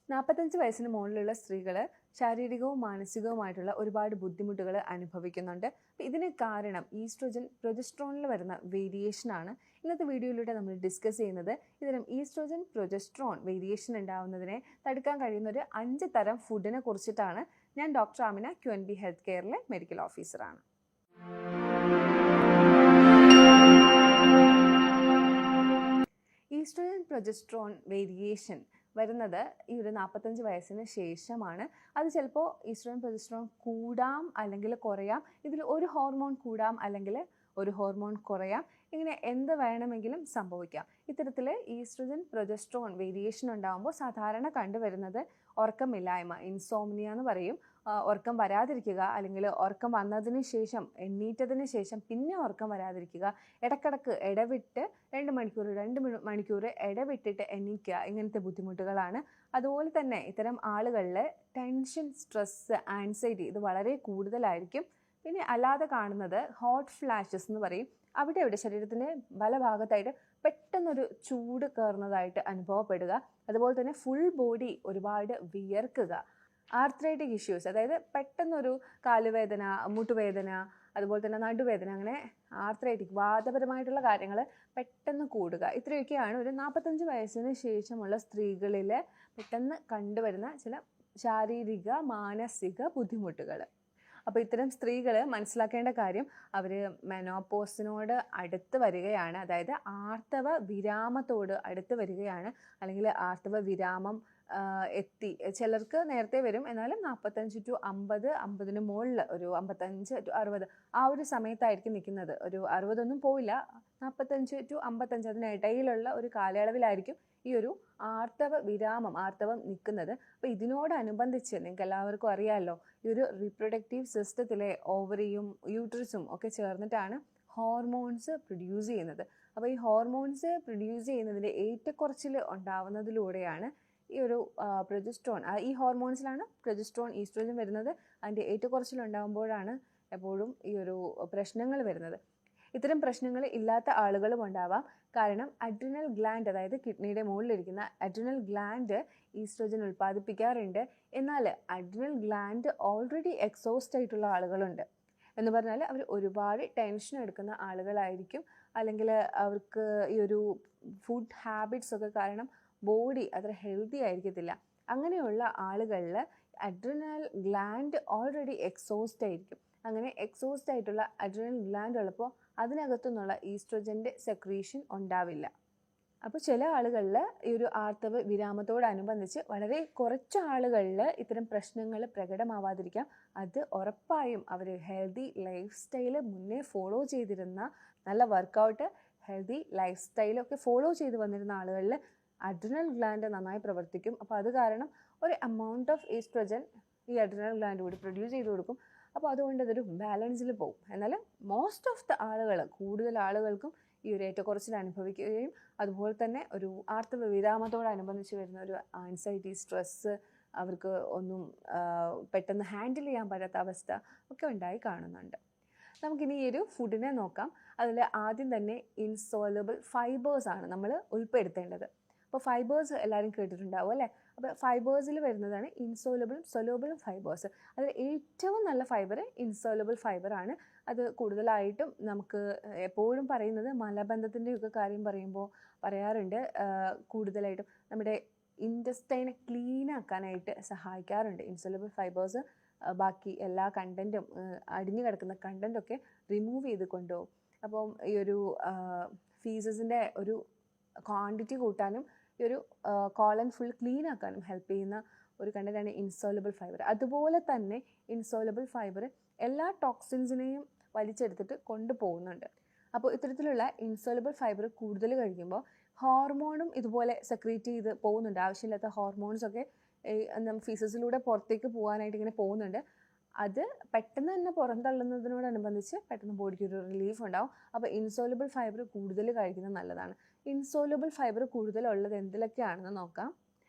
45 വയസ്സിന് മുകളിലുള്ള സ്ത്രീകൾ ശാരീരികവും മാനസികവുമായിട്ടുള്ള ഒരുപാട് ബുദ്ധിമുട്ടുകൾ അനുഭവിക്കുന്നുണ്ട്. ഇതിന് കാരണം ഈസ്ട്രോജൻ പ്രൊജസ്ട്രോണിൽ വരുന്ന വേരിയേഷനാണ്. ഇന്നത്തെ വീഡിയോയിലൂടെ നമ്മൾ ഡിസ്കസ് ചെയ്യുന്നത് ഇത്തരം ഈസ്ട്രോജൻ പ്രൊജസ്ട്രോൺ വേരിയേഷൻ ഉണ്ടാവുന്നതിനെ തടുക്കാൻ കഴിയുന്ന ഒരു 5 തരം ഫുഡിനെ കുറിച്ചിട്ടാണ്. ഞാൻ ഡോക്ടർ ആമിന, QNB ഹെൽത്ത് കെയറിലെ മെഡിക്കൽ ഓഫീസറാണ്. ഈസ്ട്രോജൻ പ്രൊജസ്ട്രോൺ വേരിയേഷൻ വരുന്നത് ഈ ഒരു 45 വയസ്സിന് ശേഷമാണ്. അത് ചിലപ്പോൾ ഈസ്ട്രോജൻ പ്രൊജസ്ട്രോൺ കൂടാം അല്ലെങ്കിൽ കുറയാം. ഇതിൽ ഒരു ഹോർമോൺ കൂടാം അല്ലെങ്കിൽ ഒരു ഹോർമോൺ കുറയാം. ഇങ്ങനെ എന്ത് വേണമെങ്കിലും സംഭവിക്കാം. ഇത്തരത്തിൽ ഈസ്ട്രോജൻ പ്രൊജസ്ട്രോൺ വേരിയേഷൻ ഉണ്ടാകുമ്പോൾ സാധാരണ കണ്ടുവരുന്നത് ഉറക്കമില്ലായ്മ, ഇൻസോംനിയ എന്ന് പറയും. ഉറക്കം വരാതിരിക്കുക, അല്ലെങ്കിൽ ഉറക്കം വന്നതിന് ശേഷം എണ്ണീറ്റതിന് ശേഷം പിന്നെ ഉറക്കം വരാതിരിക്കുക, ഇടക്കിടക്ക് ഇടവിട്ട് 2 മണിക്കൂർ ഇടവിട്ടിട്ട് എണീക്കുക, ഇങ്ങനത്തെ ബുദ്ധിമുട്ടുകളാണ്. അതുപോലെ തന്നെ ഇത്തരം ആളുകളിൽ ടെൻഷൻ, സ്ട്രെസ്, ആൻസൈറ്റി ഇത് വളരെ കൂടുതലായിരിക്കും. പിന്നെ അല്ലാതെ കാണുന്നത് ഹോട്ട് ഫ്ലാഷസ് എന്ന് പറയും. അവിടെ ശരീരത്തിൻ്റെ പല ഭാഗത്തായിട്ട് പെട്ടെന്നൊരു ചൂട് കയറുന്നതായിട്ട് അനുഭവപ്പെടുക. അതുപോലെ തന്നെ ഫുൾ ബോഡി ഒരുപാട് വിയർക്കുക. ആർത്രൈറ്റിക് ഇഷ്യൂസ്, അതായത് പെട്ടെന്നൊരു കാലുവേദന, മുട്ടുവേദന, അതുപോലെ തന്നെ നടുവേദന, അങ്ങനെ ആർത്രൈറ്റിക് വാതപരമായിട്ടുള്ള കാര്യങ്ങൾ പെട്ടെന്ന് കൂടുക. ഇത്രയൊക്കെയാണ് ഒരു 45 വയസ്സിന് ശേഷമുള്ള സ്ത്രീകളിൽ പെട്ടെന്ന് കണ്ടുവരുന്ന ചില ശാരീരിക മാനസിക ബുദ്ധിമുട്ടുകൾ. അപ്പോൾ ഇത്തരം സ്ത്രീകൾ മനസ്സിലാക്കേണ്ട കാര്യം, അവർ മെനോപോസിനോട് അടുത്ത് വരികയാണ്, അതായത് ആർത്തവ വിരാമത്തോട് അടുത്ത് വരികയാണ്, അല്ലെങ്കിൽ ആർത്തവ വിരാമം എത്തി. ചിലർക്ക് നേരത്തെ വരും, എന്നാലും 45 to 50, 50-ന് മുകളിൽ ഒരു 55 to 60 ആ ഒരു സമയത്തായിരിക്കും നിൽക്കുന്നത്. ഒരു 60 പോയില്ല, 45 to 55 അതിനിടയിലുള്ള ഒരു കാലയളവിലായിരിക്കും ഈ ഒരു ആർത്തവം നിൽക്കുന്നത്. അപ്പോൾ ഇതിനോടനുബന്ധിച്ച് നിങ്ങൾക്ക് എല്ലാവർക്കും അറിയാമല്ലോ, ഈ ഒരു റീപ്രൊഡക്റ്റീവ് സിസ്റ്റത്തിലെ ഓവറിയും യൂട്രസും ഒക്കെ ചേർന്നിട്ടാണ് ഹോർമോൺസ് പ്രൊഡ്യൂസ് ചെയ്യുന്നത്. അപ്പോൾ ഈ ഹോർമോൺസ് പ്രൊഡ്യൂസ് ചെയ്യുന്നതിൻ്റെ ഏറ്റക്കുറച്ചിൽ ഉണ്ടാവുന്നതിലൂടെയാണ് ഈ ഒരു പ്രൊജസ്ട്രോൺ, ഈ ഹോർമോൺസിലാണ് പ്രൊജസ്ട്രോൺ, ഈസ്ട്രോജൻ വരുന്നത്. അതിൻ്റെ ഏറ്റക്കുറച്ചിലുണ്ടാകുമ്പോഴാണ് എപ്പോഴും ഈ ഒരു പ്രശ്നങ്ങൾ വരുന്നത്. ഇത്തരം പ്രശ്നങ്ങൾ ഇല്ലാത്ത ആളുകളും ഉണ്ടാവാം. കാരണം അഡ്രിനൽ ഗ്ലാൻഡ്, അതായത് കിഡ്നിയുടെ മുകളിലിരിക്കുന്ന അഡ്രിനൽ ഗ്ലാൻഡ് ഈസ്ട്രോജൻ ഉൽപ്പാദിപ്പിക്കാറുണ്ട്. എന്നാൽ അഡ്രിനൽ ഗ്ലാൻഡ് ഓൾറെഡി എക്സോസ്റ്റ് ആയിട്ടുള്ള ആളുകളുണ്ട്. എന്ന് പറഞ്ഞാൽ അവർ ഒരുപാട് ടെൻഷൻ എടുക്കുന്ന ആളുകളായിരിക്കും, അല്ലെങ്കിൽ അവർക്ക് ഈ ഒരു ഫുഡ് ഹാബിറ്റ്സ് ഒക്കെ കാരണം ബോഡി അത്ര ഹെൽത്തി ആയിരിക്കത്തില്ല. അങ്ങനെയുള്ള ആളുകളിൽ അഡ്രിനൽ ഗ്ലാൻഡ് ഓൾറെഡി എക്സോസ്റ്റ് ആയിരിക്കും. അങ്ങനെ എക്സോസ്റ്റ് ആയിട്ടുള്ള അഡ്രിനൽ ഗ്ലാൻഡ് ഉള്ളപ്പോൾ അതിനകത്തു നിന്നുള്ള ഈസ്ട്രോജൻ്റെ സെക്രീഷൻ ഉണ്ടാവില്ല. അപ്പോൾ ചില ആളുകളിൽ ഈ ഒരു ആർത്തവ വിരാമത്തോടനുബന്ധിച്ച് വളരെ കുറച്ച് ആളുകളിൽ ഇത്തരം പ്രശ്നങ്ങൾ പ്രകടമാവാതിരിക്കാം. അത് ഉറപ്പായും അവർ ഹെൽത്തി ലൈഫ് സ്റ്റൈല് മുന്നേ ഫോളോ ചെയ്തിരുന്ന, നല്ല വർക്കൗട്ട്, ഹെൽത്തി ലൈഫ് സ്റ്റൈലൊക്കെ ഫോളോ ചെയ്ത് വന്നിരുന്ന ആളുകളിൽ അഡ്രിനൽ ഗ്ലാൻഡ് നന്നായി പ്രവർത്തിക്കും. അപ്പോൾ അത് കാരണം ഒരു എമൗണ്ട് ഓഫ് ഈസ്ട്രോജൻ ഈ അഡ്രിനൽ ഗ്ലാൻഡ് കൂടി പ്രൊഡ്യൂസ് ചെയ്ത് കൊടുക്കും. അപ്പോൾ അതുകൊണ്ട് അതൊരു ബാലൻസിൽ പോകും. എന്നാലും മോസ്റ്റ് ഓഫ് ദ ആളുകൾ, കൂടുതൽ ആളുകൾക്കും ഈ ഒരു ഏറ്റക്കുറച്ചിൽ അനുഭവിക്കുകയും അതുപോലെ തന്നെ ഒരു ആർത്തവ വിരാമത്തോടനുബന്ധിച്ച് വരുന്ന ഒരു ആൻസൈറ്റി, സ്ട്രെസ്സ്, അവർക്ക് ഒന്നും പെട്ടെന്ന് ഹാൻഡിൽ ചെയ്യാൻ പറ്റാത്ത അവസ്ഥ ഒക്കെ ഉണ്ടായി കാണുന്നുണ്ട്. നമുക്കിനി ഈ ഒരു ഫുഡിനെ നോക്കാം. അതിൽ ആദ്യം തന്നെ ഇൻസോലബിൾ ഫൈബേഴ്സ് ആണ് നമ്മൾ ഉൾപ്പെടുത്തേണ്ടത്. അപ്പോൾ ഫൈബേഴ്സ് എല്ലാവരും കേട്ടിട്ടുണ്ടാവും അല്ലേ? അപ്പോൾ ഫൈബേഴ്സിൽ വരുന്നതാണ് ഇൻസോലബിളും സൊലബിളും ഫൈബേഴ്സ്. അതിൽ ഏറ്റവും നല്ല ഫൈബർ ഇൻസോലബിൾ ഫൈബറാണ്. അത് കൂടുതലായിട്ടും നമുക്ക് എപ്പോഴും പറയുന്നത് മലബന്ധത്തിൻ്റെയൊക്കെ കാര്യം പറയുമ്പോൾ പറയാറുണ്ട്, കൂടുതലായിട്ടും നമ്മുടെ ഇൻറ്റസ്റ്റൈനെ ക്ലീൻ ആക്കാനായിട്ട് സഹായിക്കാറുണ്ട് ഇൻസോലബിൾ ഫൈബേഴ്സ്. ബാക്കി എല്ലാ കണ്ടൻറ്റും, അടിഞ്ഞു കിടക്കുന്ന കണ്ടൻറ്റൊക്കെ റിമൂവ് ചെയ്ത് കൊണ്ടുപോകും. അപ്പം ഈ ഒരു ഫീസസിൻ്റെ ഒരു ക്വാണ്ടിറ്റി കൂട്ടാനും ഈ ഒരു കോളൻ ഫുൾ ക്ലീൻ ആക്കാനും ഹെൽപ്പ് ചെയ്യുന്ന ഒരു കണ്ടൻ്റാണ് ഇൻസോലബിൾ ഫൈബർ. അതുപോലെ തന്നെ ഇൻസോലബിൾ ഫൈബർ എല്ലാ ടോക്സിൻസിനെയും വലിച്ചെടുത്തിട്ട് കൊണ്ടുപോകുന്നുണ്ട്. അപ്പോൾ ഇത്തരത്തിലുള്ള ഇൻസോലബിൾ ഫൈബർ കൂടുതൽ കഴിക്കുമ്പോൾ ഹോർമോണും ഇതുപോലെ സെക്രീറ്റ് ചെയ്ത് പോകുന്നുണ്ട്. ആവശ്യമില്ലാത്ത ഹോർമോൺസൊക്കെ ഫീസസിലൂടെ പുറത്തേക്ക് പോകാനായിട്ട് ഇങ്ങനെ പോകുന്നുണ്ട്. അത് പെട്ടെന്ന് തന്നെ പുറന്തള്ളുന്നതിനോടനുബന്ധിച്ച് പെട്ടെന്ന് ബോഡിക്ക് ഒരു റിലീഫ് ഉണ്ടാവും. അപ്പോൾ ഇൻസോലബിൾ ഫൈബർ കൂടുതൽ കഴിക്കുന്നത് നല്ലതാണ്. ഇൻസോലബിൾ ഫൈബർ കൂടുതലുള്ളത് എന്തിലൊക്കെയാണെന്ന് നോക്കാം.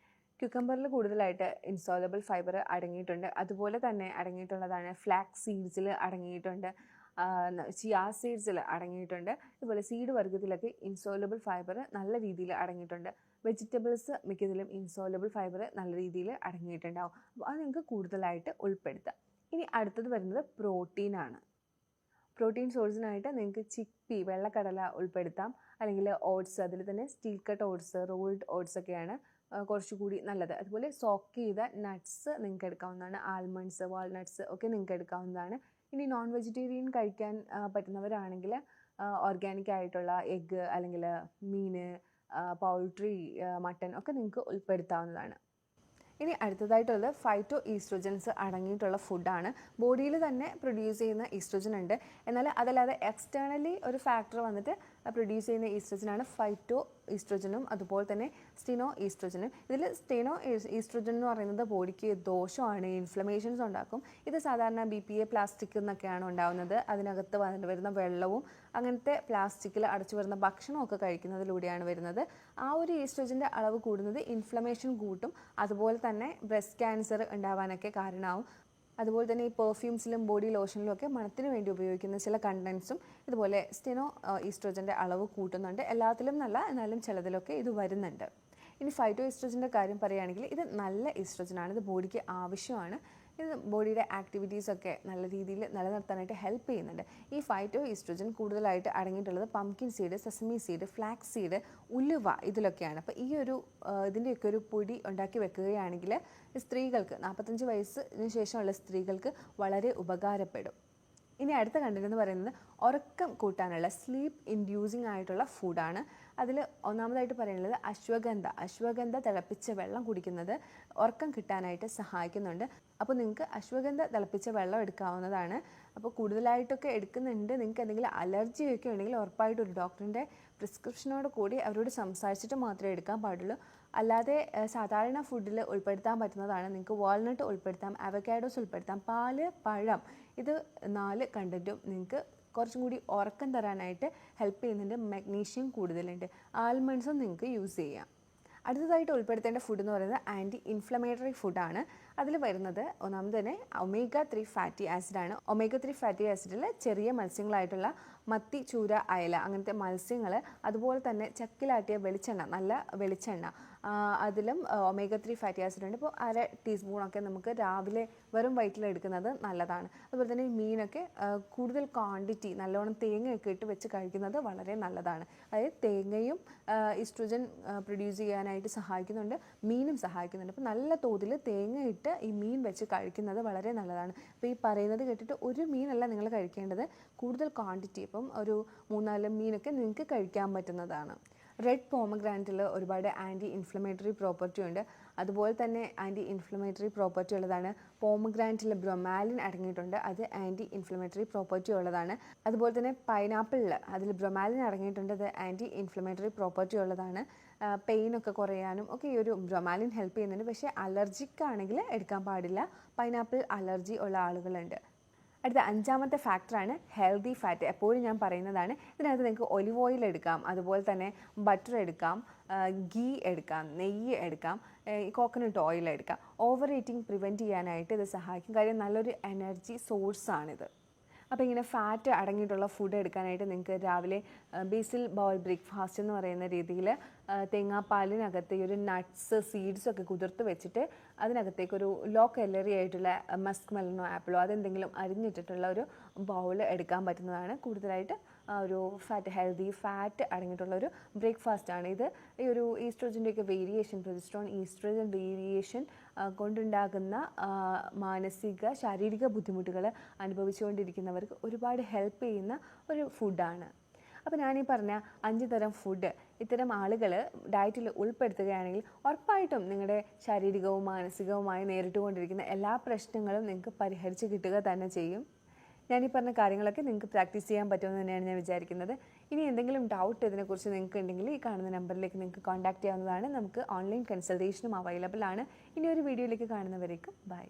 ക്യുക്കമ്പറിൽ കൂടുതലായിട്ട് ഇൻസോലബിൾ ഫൈബർ അടങ്ങിയിട്ടുണ്ട്. അതുപോലെ തന്നെ അടങ്ങിയിട്ടുള്ളതാണ് ഫ്ലാക്സ് സീഡ്സിൽ അടങ്ങിയിട്ടുണ്ട്, ചിയാ സീഡ്സിൽ അടങ്ങിയിട്ടുണ്ട്. ഇതുപോലെ സീഡ് വർഗ്ഗത്തിലൊക്കെ ഇൻസോലബിൾ ഫൈബർ നല്ല രീതിയിൽ അടങ്ങിയിട്ടുണ്ട്. വെജിറ്റബിൾസ് മിക്കതിലും ഇൻസോലബിൾ ഫൈബർ നല്ല രീതിയിൽ അടങ്ങിയിട്ടുണ്ടാവും. അപ്പോൾ അത് നിങ്ങൾക്ക് കൂടുതലായിട്ട് ഉൾപ്പെടുത്താം. ഇനി അടുത്തത് വരുന്നത് പ്രോട്ടീനാണ്. പ്രോട്ടീൻ സോഴ്സിനായിട്ട് നിങ്ങൾക്ക് ചിക്പി, വെള്ളക്കടല ഉൾപ്പെടുത്താം. അല്ലെങ്കിൽ ഓട്സ്, അതിൽ തന്നെ steel cut oats, rolled oats ഒക്കെയാണ് കുറച്ചുകൂടി നല്ലത്. അതുപോലെ സോക്ക് ചെയ്ത നട്ട്സ് നിങ്ങൾക്ക് എടുക്കാവുന്നതാണ്. ആൽമണ്ട്സ്, വാൾനട്ട്സ് ഒക്കെ നിങ്ങൾക്ക് എടുക്കാവുന്നതാണ്. ഇനി നോൺ വെജിറ്റേറിയൻ കഴിക്കാൻ പറ്റുന്നവരാണെങ്കിൽ ഓർഗാനിക് ആയിട്ടുള്ള എഗ്ഗ് അല്ലെങ്കിൽ മീൻ, പൗൾട്രി, മട്ടൺ ഒക്കെ നിങ്ങൾക്ക് ഉൾപ്പെടുത്താവുന്നതാണ്. ഇനി അടുത്തതായിട്ടുള്ളത് ഫൈറ്റോ ഈസ്ട്രോജൻസ് അടങ്ങിയിട്ടുള്ള ഫുഡാണ്. ബോഡിയിൽ തന്നെ പ്രൊഡ്യൂസ് ചെയ്യുന്ന ഈസ്ട്രോജൻ ഉണ്ട്, എന്നാൽ അതല്ലാതെ എക്സ്റ്റേണലി ഒരു ഫാക്ടർ വന്നിട്ട് പ്രൊഡ്യൂസ് ചെയ്യുന്ന ഈസ്ട്രോജനാണ് ഫൈറ്റോ ഈസ്ട്രോജനും അതുപോലെ തന്നെ സ്റ്റിനോ ഈസ്ട്രോജനും. ഇതിൽ സ്റ്റിനോ ഈസ്ട്രോജൻ എന്ന് പറയുന്നത് ബോഡിക്ക് ദോഷമാണ്, ഇൻഫ്ലമേഷൻസ് ഉണ്ടാക്കും. ഇത് സാധാരണ BPA പ്ലാസ്റ്റിക് എന്നൊക്കെയാണ് ഉണ്ടാകുന്നത്. അതിനകത്ത് വരുന്ന വെള്ളവും അങ്ങനത്തെ പ്ലാസ്റ്റിക്കിൽ അടച്ചു വരുന്ന ഭക്ഷണമൊക്കെ കഴിക്കുന്നതിലൂടെയാണ് വരുന്നത്. ആ ഒരു ഈസ്ട്രോജൻ്റെ അളവ് കൂടുന്നത് ഇൻഫ്ലമേഷൻ കൂട്ടും, അതുപോലെ തന്നെ ബ്രസ്റ്റ് ക്യാൻസർ ഉണ്ടാവാനൊക്കെ കാരണമാവും. അതുപോലെ തന്നെ ഈ പെർഫ്യൂംസിലും ബോഡി ലോഷനിലും ഒക്കെ മണത്തിന് വേണ്ടി ഉപയോഗിക്കുന്ന ചില കണ്ടൻസും ഇതുപോലെ സ്റ്റിനോ ഈസ്ട്രോജൻ്റെ അളവ് കൂട്ടുന്നുണ്ട്. എല്ലാത്തിലും നല്ല, എന്നാലും ചിലതിലൊക്കെ ഇത് വരുന്നുണ്ട്. ഇനി ഫൈറ്റോ ഈസ്ട്രോജൻ്റെ കാര്യം പറയുകയാണെങ്കിൽ ഇത് നല്ല ഈസ്ട്രോജനാണ്. ഇത് ബോഡിക്ക് ആവശ്യമാണ്. ഇത് ബോഡിയുടെ ആക്ടിവിറ്റീസൊക്കെ നല്ല രീതിയിൽ നിലനിർത്താനായിട്ട് ഹെൽപ്പ് ചെയ്യുന്നുണ്ട്. ഈ ഫൈറ്റോ ഈസ്ട്രോജൻ കൂടുതലായിട്ട് അടങ്ങിയിട്ടുള്ളത് pumpkin seed, sesame seed, flax seed, ഉലുവ ഇതിലൊക്കെയാണ്. അപ്പോൾ ഈ ഒരു ഇതിൻ്റെയൊക്കെ ഒരു പൊടി ഉണ്ടാക്കി വെക്കുകയാണെങ്കിൽ സ്ത്രീകൾക്ക് 45 വയസ്സിന് ശേഷമുള്ള സ്ത്രീകൾക്ക് വളരെ ഉപകാരപ്പെടും. ഇനി അടുത്ത കണ്ടന്റ് എന്ന് പറയുന്നത് ഉറക്കം കൂട്ടാനുള്ള സ്ലീപ്പ് ഇൻഡ്യൂസിങ് ആയിട്ടുള്ള ഫുഡാണ്. അതിൽ ഒന്നാമതായിട്ട് പറയുന്നത് അശ്വഗന്ധ തിളപ്പിച്ച വെള്ളം കുടിക്കുന്നത് ഉറക്കം കിട്ടാനായിട്ട് സഹായിക്കുന്നുണ്ട്. അപ്പോൾ നിങ്ങൾക്ക് അശ്വഗന്ധ തിളപ്പിച്ച വെള്ളം എടുക്കാവുന്നതാണ്. അപ്പോൾ കൂടുതലായിട്ടൊക്കെ എടുക്കുന്നുണ്ട്, നിങ്ങൾക്ക് എന്തെങ്കിലും അലർജിയൊക്കെ ഉണ്ടെങ്കിൽ ഉറപ്പായിട്ടും ഒരു ഡോക്ടറിൻ്റെ പ്രിസ്ക്രിപ്ഷനോട് കൂടി അവരോട് സംസാരിച്ചിട്ട് മാത്രമേ എടുക്കാൻ പാടുള്ളൂ. അല്ലാതെ സാധാരണ ഫുഡിൽ ഉൾപ്പെടുത്താൻ പറ്റുന്നതാണ്. നിങ്ങൾക്ക് വാൾനട്ട് ഉൾപ്പെടുത്താം, അവക്കാഡോസ് ഉൾപ്പെടുത്താം, പാല്, പഴം, ഇത് 4 കണ്ടൻറ്റും നിങ്ങൾക്ക് കുറച്ചും കൂടി ഉറക്കം തരാനായിട്ട് ഹെൽപ്പ് ചെയ്യുന്നുണ്ട്. മഗ്നീഷ്യം കൂടുതലുണ്ട്. ആൽമണ്ട്സും നിങ്ങൾക്ക് യൂസ് ചെയ്യാം. അടുത്തതായിട്ട് ഉൾപ്പെടുത്തേണ്ട ഫുഡ് എന്ന് പറയുന്നത് ആൻറ്റി ഇൻഫ്ലമേറ്ററി ഫുഡാണ്. അതിൽ വരുന്നത് ഒന്നാമത് തന്നെ omega-3 ഫാറ്റി ആസിഡാണ്. omega-3 ഫാറ്റി ആസിഡിൽ ചെറിയ മത്സ്യങ്ങളായിട്ടുള്ള മത്തി, ചൂര, അയല അങ്ങനത്തെ മത്സ്യങ്ങൾ, അതുപോലെ തന്നെ ചക്കിലാട്ടിയ വെളിച്ചെണ്ണ, നല്ല വെളിച്ചെണ്ണ, അതിലും omega-3 ഫാറ്റി ആസിഡ് ഉണ്ട്. ഇപ്പോൾ 1/2 ടീസ്പൂണൊക്കെ നമുക്ക് രാവിലെ വെറും വയറ്റിലെടുക്കുന്നത് നല്ലതാണ്. അതുപോലെ തന്നെ മീനൊക്കെ കൂടുതൽ ക്വാണ്ടിറ്റി നല്ലോണം തേങ്ങയൊക്കെ ഇട്ട് വെച്ച് കഴിക്കുന്നത് വളരെ നല്ലതാണ്. അതായത് തേങ്ങയും ഈസ്ട്രോജൻ പ്രൊഡ്യൂസ് ചെയ്യാനായിട്ട് സഹായിക്കുന്നുണ്ട്, മീനും സഹായിക്കുന്നുണ്ട്. അപ്പോൾ നല്ല തോതിൽ തേങ്ങ ഇട്ട് ഈ മീൻ വെച്ച് കഴിക്കുന്നത് വളരെ നല്ലതാണ്. അപ്പോൾ ഈ പറയുന്നത് കേട്ടിട്ട് ഒരു മീനല്ല നിങ്ങൾ കഴിക്കേണ്ടത്, കൂടുതൽ ക്വാണ്ടിറ്റി, ഇപ്പം ഒരു 3-4 മീനൊക്കെ നിങ്ങൾക്ക് കഴിക്കാൻ പറ്റുന്നതാണ്. റെഡ് പോമഗ്രാനറ്റിൽ ഒരുപാട് ആൻറ്റി ഇൻഫ്ലമേറ്ററി പ്രോപ്പർട്ടി ഉണ്ട്. അതുപോലെ തന്നെ ആൻറ്റി ഇൻഫ്ലമേറ്ററി പ്രോപ്പർട്ടി ഉള്ളതാണ്. പോമഗ്രാനറ്റിൽ ബ്രൊമാലിൻ അടങ്ങിയിട്ടുണ്ട്, അത് ആൻറ്റി ഇൻഫ്ലമേറ്ററി പ്രോപ്പർട്ടി ഉള്ളതാണ്. അതുപോലെ തന്നെ പൈനാപ്പിളിൽ അതിൽ ബ്രൊമാലിൻ അടങ്ങിയിട്ടുണ്ട്, അത് ആൻറ്റി ഇൻഫ്ലമേറ്ററി പ്രോപ്പർട്ടി ഉള്ളതാണ്. പെയിനൊക്കെ കുറയാനും ഒക്കെ ഈ ഒരു ബ്രൊമാലിൻ ഹെൽപ്പ് ചെയ്യുന്നുണ്ട്. പക്ഷേ അലർജിക്ക് ആണെങ്കിൽ എടുക്കാൻ പാടില്ല, പൈനാപ്പിൾ അലർജി ഉള്ള ആളുകളുണ്ട്. അടുത്ത 5ാമത്തെ ഫാക്ടറാണ് ഹെൽത്തി ഫാറ്റ്. എപ്പോഴും ഞാൻ പറയുന്നതാണ്, ഇതിനകത്ത് നിങ്ങൾക്ക് ഒലിവ് ഓയിൽ എടുക്കാം, അതുപോലെ തന്നെ ബട്ടർ എടുക്കാം, ഗീ എടുക്കാം, നെയ്യ് എടുക്കാം, കോക്കനട്ട് ഓയിൽ എടുക്കാം. ഓവർ ഈറ്റിംഗ് പ്രിവെൻറ്റ് ചെയ്യാനായിട്ട് ഇത് സഹായിക്കും. കാര്യം നല്ലൊരു എനർജി സോഴ്സാണിത്. അപ്പോൾ ഇങ്ങനെ ഫാറ്റ് അടങ്ങിയിട്ടുള്ള ഫുഡ് എടുക്കാനായിട്ട് നിങ്ങൾക്ക് രാവിലെ ബേസിൽ ബൗൾ ബ്രേക്ക്ഫാസ്റ്റ് എന്ന് പറയുന്ന രീതിയിൽ തേങ്ങാപ്പാലിനകത്ത് ഈ ഒരു നട്ട്സ്, സീഡ്സ് ഒക്കെ കുതിർത്ത് വെച്ചിട്ട് അതിനകത്തേക്കൊരു ലോ കലോറി ആയിട്ടുള്ള മസ്ക് മെലനോ ആപ്പിളോ അതെന്തെങ്കിലും അരിഞ്ഞിട്ടിട്ടുള്ള ഒരു ബൗൾ എടുക്കാൻ പറ്റുന്നതാണ്. കൂടുതലായിട്ട് ഒരു ഹെൽത്തി ഫാറ്റ് അടങ്ങിയിട്ടുള്ളൊരു ബ്രേക്ക്ഫാസ്റ്റാണ് ഇത്. ഈ ഒരു ഈസ്ട്രോജൻ്റെയൊക്കെ വേരിയേഷൻ, പ്രൊജസ്ട്രോൺ ഈസ്ട്രോജൻ വേരിയേഷൻ കൊണ്ടുണ്ടാകുന്ന മാനസിക ശാരീരിക ബുദ്ധിമുട്ടുകൾ അനുഭവിച്ചുകൊണ്ടിരിക്കുന്നവർക്ക് ഒരുപാട് ഹെൽപ്പ് ചെയ്യുന്ന ഒരു ഫുഡാണ്. അപ്പോൾ ഞാനീ പറഞ്ഞ 5 തരം ഫുഡ് ഇത്തരം ആളുകൾ ഡയറ്റിൽ ഉൾപ്പെടുത്തുകയാണെങ്കിൽ ഉറപ്പായിട്ടും നിങ്ങളുടെ ശാരീരികവും മാനസികവുമായി നേരിട്ടുകൊണ്ടിരിക്കുന്ന എല്ലാ പ്രശ്നങ്ങളും നിങ്ങൾക്ക് പരിഹരിച്ച് കിട്ടുക തന്നെ ചെയ്യും. ഞാനീ പറഞ്ഞ കാര്യങ്ങളൊക്കെ നിങ്ങൾക്ക് പ്രാക്ടീസ് ചെയ്യാൻ പറ്റുമെന്ന് തന്നെയാണ് ഞാൻ വിചാരിക്കുന്നത്. ഇനി എന്തെങ്കിലും ഡൗട്ട് ഇതിനെക്കുറിച്ച് നിങ്ങൾക്ക് ഉണ്ടെങ്കിൽ ഈ കാണുന്ന നമ്പറിലേക്ക് നിങ്ങൾക്ക് കോൺടാക്ട് ചെയ്യാവുന്നതാണ്. നമുക്ക് ഓൺലൈൻ കൺസൾട്ടേഷനും അവൈലബിൾ ആണ്. ഇനി ഒരു വീഡിയോയിലേക്ക് കാണുന്നവരേക്കും ബൈ.